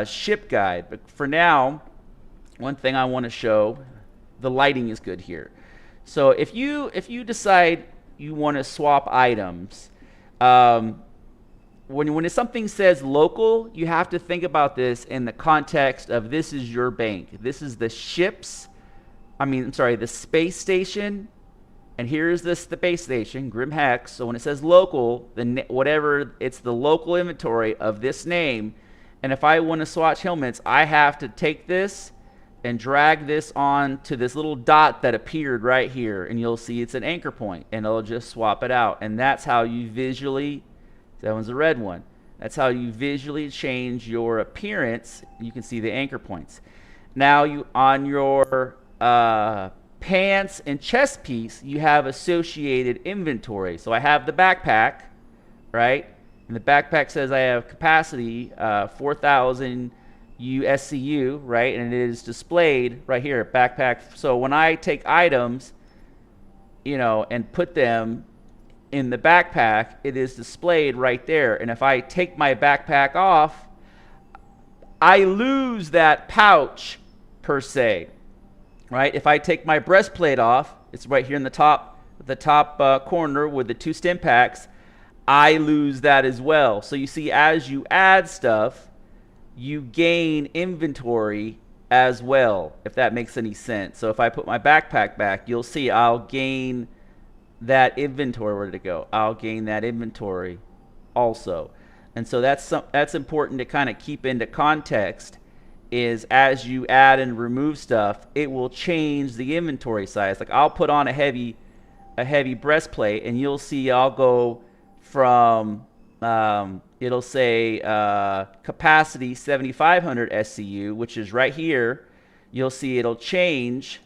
ship guide. But for now, one thing I want to show, the lighting is good here. So if you decide you want to swap items, when something says local, you have to think about this in the context of this is your bank. This is the the space station, and here's the space station, Grim Hex. So when it says local, then whatever, it's the local inventory of this name. And if I want to swatch helmets, I have to take this and drag this on to this little dot that appeared right here, and you'll see it's an anchor point, and it'll just swap it out. And that's how you visually, that one's a red one, that's how you visually change your appearance. You can see the anchor points. Now you, on your pants and chest piece, you have associated inventory. So I have the backpack, right? And the backpack says I have capacity 4,000 USCU, right? And it is displayed right here, backpack. So when I take items, and put them in the backpack, it is displayed right there. And if I take my backpack off, I lose that pouch per se, right? If I take my breastplate off, it's right here in the top corner with the 2 stim packs, I lose that as well. So you see, as you add stuff, you gain inventory as well, if that makes any sense. So if I put my backpack back, you'll see I'll gain that inventory. Where did it go? I'll gain that inventory also. And so that's important to kind of keep into context, is as you add and remove stuff, it will change the inventory size. Like I'll put on a heavy breastplate, and you'll see I'll go from it'll say capacity 7,500 SCU, which is right here. You'll see it'll change.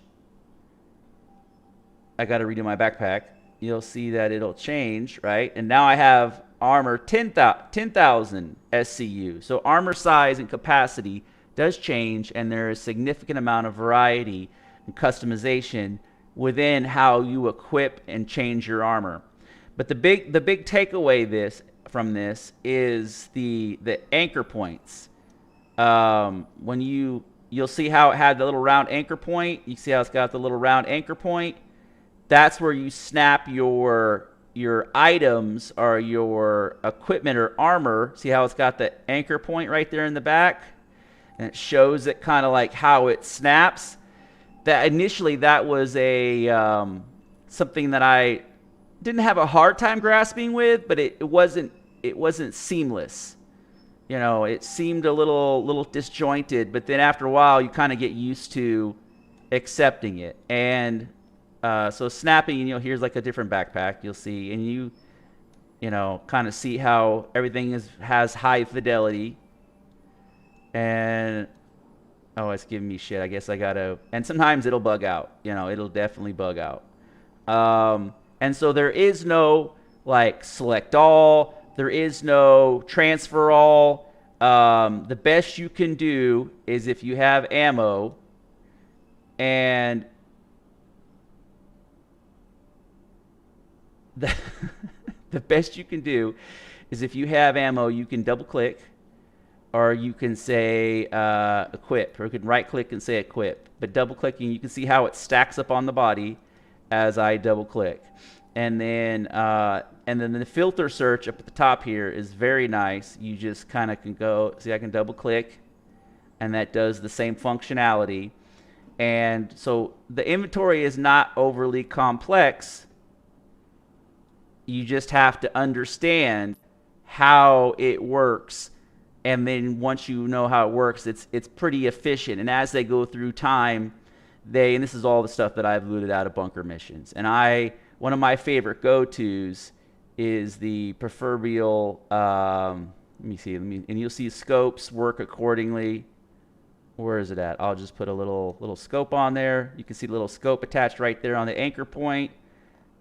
I got to redo my backpack. You'll see that it'll change, right? And now I have armor 10,000 SCU. So armor size and capacity does change, and there is a significant amount of variety and customization within how you equip and change your armor. But the big takeaway from this is the anchor points. When you'll see how it had the little round anchor point. You see how it's got the little round anchor point. That's where you snap your items or your equipment or armor. See how it's got the anchor point right there in the back, and it shows it kind of like how it snaps. That initially that was a something that I didn't have a hard time grasping with, but it wasn't seamless. It seemed a little disjointed, but then after a while you kind of get used to accepting it. And so snapping, here's like a different backpack, you'll see, and you kind of see how everything has high fidelity. And oh, it's giving me shit. I guess I gotta, and sometimes it'll bug out. It'll definitely bug out. And so there is no like select all. There is no transfer all. The best you can do is if you have ammo, and the best you can do is if you have ammo, you can double click, or you can say equip, or you can right click and say equip. But double clicking, you can see how it stacks up on the body as I double click. And then the filter search up at the top here is very nice. You just kind of can go, see, I can double click, and that does the same functionality. And so the inventory is not overly complex. You just have to understand how it works. And then once you know how it works, it's pretty efficient. And as they go through time, and this is all the stuff that I've looted out of bunker missions. And one of my favorite go-tos is the proverbial, let me see, and you'll see scopes work accordingly. Where is it at? I'll just put a little scope on there. You can see the little scope attached right there on the anchor point.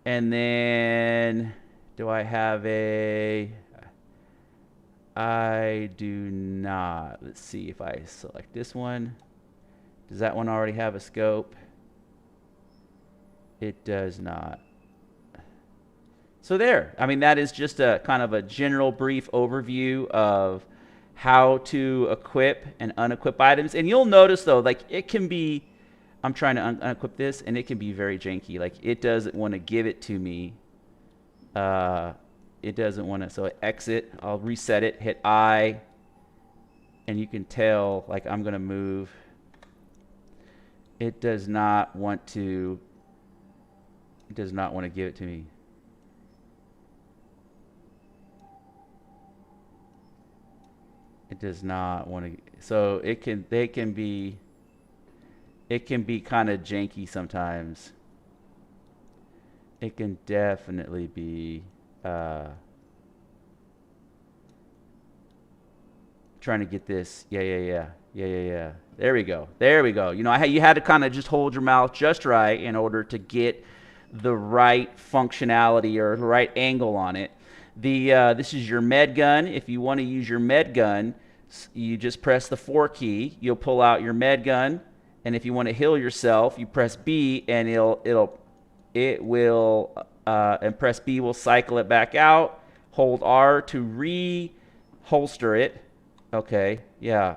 And then, do I have I do not. Let's see if I select this one. Does that one already have a scope? It does not. So there. I mean, that is just a kind of a general brief overview of how to equip and unequip items. And you'll notice though, like it can be, I'm trying to unequip this and it can be very janky. Like it doesn't want to give it to me. It doesn't want to, so exit, I'll reset it, hit I, and you can tell like I'm going to move. It does not want to give it to me. It does not want to, so it can be kind of janky sometimes. It can definitely be trying to get this. Yeah. There we go. You know, you had to kind of just hold your mouth just right in order to get the right functionality or the right angle on it. This is your med gun. If you want to use your med gun, you just press the 4 key. You'll pull out your med gun, and if you want to heal yourself, you press B, and it will and press B will cycle it back out. Hold R to re-holster it. Okay, yeah.